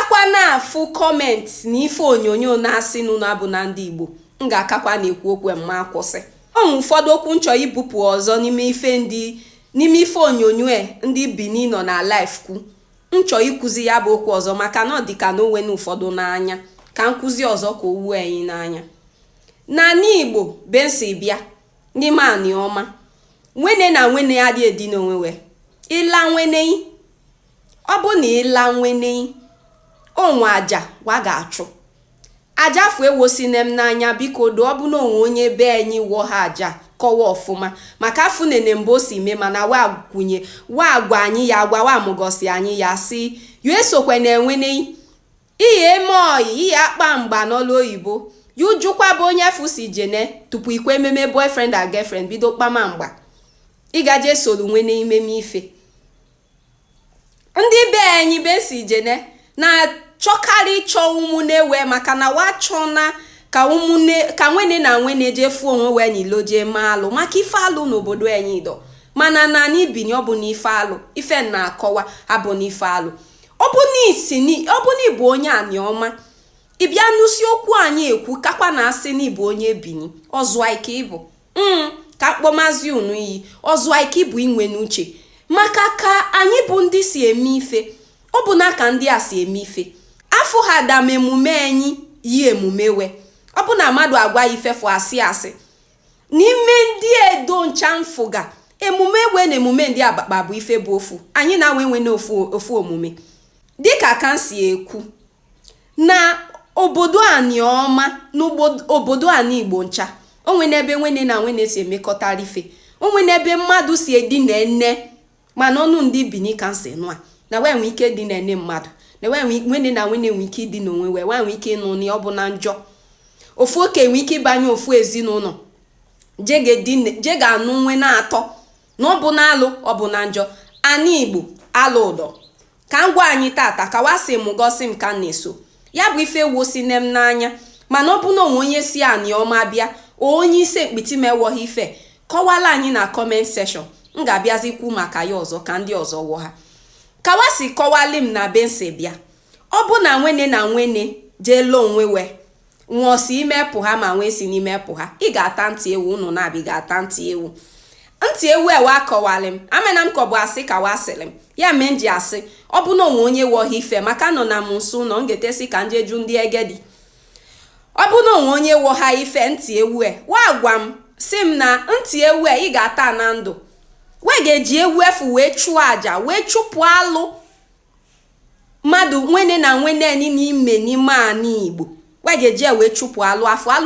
ngakwa na afụ comment na ife onyonyo na-asị n'ụlọ abụ na ndị Igbo m ga-akakwa na-ekwu okwu ma akwụsị. Ụfọdụ okwu nchọ ibupụ ọzọ n'ime ife onyonyo ndị Benin nọ na live kwu nchọ ikuzi ya bụ okwu ọzọ maka na ọ dịka na onwe n'ụfọdụ n'anya ka nkuzi ọzọ ka owu anyị n'anya. N'ala Igbo bensi bịa n'ime anị ọma nwene na nwene ya dị edi n'onwewe ịla nwene ọ bụ na ịla nwene onwe aja wa ga-achụ aja fụ ewosinem n'anya biko do ọ bụ na onwe onye be anyị wọ ha aja kọwa ọfụma maka afụ nene mbụ o si mee mana wa agwa anyị ya agwa wa amụgosi anyị ya si yo esokwe na enwene ihe eme oyi ihe akpa mgba n'ọlụ oyibo yujukwa bụ onye fụ si jene tupu ikwe ememe boyfriend and girlfriend bido kpama mgba ịgaje solu nwene imeme ife. Ndị be anyị be si jene na chọkarị ịchọ ụmụnne wee maka na wa chọna ka nwene na nwene jefu onwe wee n'ilo jee maa alụ maka ife alụ n'obodo anyị dọ mana na anyị binye ọ bụ na ife alụ ife na-akọwa abụ na ife alụ ọ bụ na ịbụ onye anị ọma ịbịa nụsi okwu anyị ekwu kakwa na asị na ịbụ onye Benin ọzụa ike ịbụ ka akpọmazi unu iyi ọzụa ike ịbụ inwe n'uche maka ka anyị bụ ndị si eme ife ọ bụ na ka ndị a si eme ife afọ ha dam emume anyị yi emume we ọ bụ na mmadụ agwa ifefu asị n'ime ndị edo ncha mfụga emume we na emume ndị abakpa bụ ife bụ ofu anyị na-enwe n'ofu omume dịka ka nsi ekwu na obodo anị ọma n'obodo anị Igbo ncha onwe n'ebe nwene na nwene si emekọtara ife onwe n'ebe mmadụ si edi na enne mana ọnụ ndị Benin ka nsi nụa na wee nwee ike dị na enne mmadụ na nwene na nwene nwee ike ịdị n'onwe wee nwee ike ịnụ na ọ bụ na njọ ofu oke nwee ike ịbanye ofu ezinụlọ je ga-anụ nwe na-atọ na ọ bụ na alụ ọ bụ na njọ. Anị Igbo alụ ụdọ ka ngwa anyị tata ka wasị m gosi m ka na-eso ya bụ ife wosine m n'anya mana ọ bụ na onye si anị ọma bịa onye isi ekpiti mewoghị ife kọwala anyị na comment section m ga-abịazikwu maka ya ọzọ ka ndị ọzọ wọ ha ka wasi kọwali m na bensi bịa ọ bụ na nwene na nwene jeela onwe we nwụọ si imepụ ha ma nwee si n'imepụ ha ị ga-ata ntị ewu unu na-abị ga-ata ntị ewu ewe akọwali m amena m ka ọ bụ asị ka wasịrị m ya mee nji asị ọ bụ na onwe onye wọghị ife maka nọ na m nso ụlọ m ga-etesi ka njeju ndị egedi ọ bụ na onwe onye wọha ife ntị ewu wa gwa m si m na ntị ewu ị ga-ata na ndụ wee ga-eji ewu efu wee chụọ aja wee chụpụ alụ mmadụ nwene na nwene n'ime anị Igbo wee ga-eji wee chụpụ alụ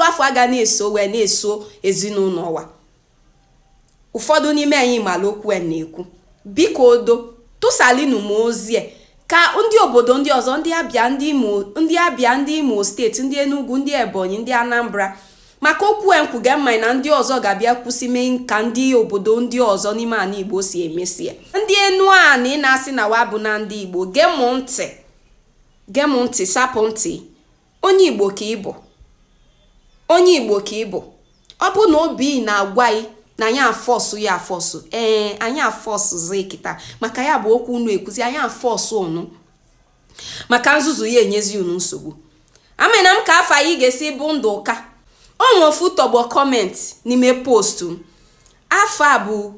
afọ aga na-eso wee na-eso ezinụlọ wa. Ụfọdụ n'ime anyị mara okwu na-ekwu biko odo tụsalinu m ozi ka ndị obodo ndị ọzọ ndị Abịa ndị Imo steeti ndị Enugu ndị Ebonyi ndị Anambra maka okwu nkwuga mma na ndị ọzọ ga-abịa kwụsị mee ka ndị obodo ndị ọzọ n'ime anị Igbo si emesi ndị enu anị na-asị na wa bụ na ndị Igbo gee m ntị sapụ ntị onye Igbo ka ịbụ ọ bụ na obi na-agwa anyị na anyị afọsụ ya afọsụ anyị afọsụzi kịta maka ya bụ okwu unu ekuzi anyị afọsụ unu maka nzuzu ya enyezi unu nsogbu amena m ka afọ anyị ga-esi bụ ndụ ụka onwe ofu tọgbọ kọment n'ime postu afọ a bụ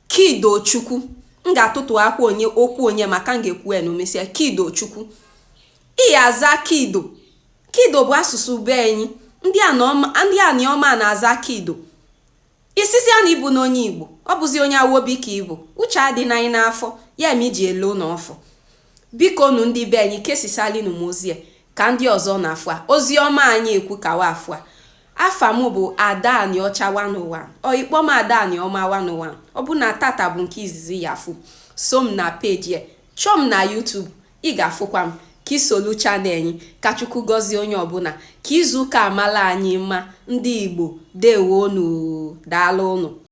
Kido Chukwu m ga-atụtụ akwa okwu onye maka m ga-ekwu n'omesịa Kido Chukwu aza Kido bụ asụsụ be anyị ndị anị ọma na-aza Kido isisi a na ibu n'onye Igbo ọ bụzi onye awobi ka ịbụ uche adị n'anyị n'afọ ya ma iji elo n'ọfọ biko nu ndị be anyị kesisalinu m ozi ka ndị ọzọ na-afụ a ozi ọma anyị ekwu kawa afụ a afa m bụ Ada Anịọcha 101 ikpọm Ada Anịọma 101 ọ bụ na tata bụ nke izizi ya afụ so m na peji chọọ m na YouTube ị ga-afụkwa m ka isolu chanel anyị ka Chukwu gọzie onye ọbụla ka izuụka amala anyị mma ndị Igbo dewonu daalụ unu.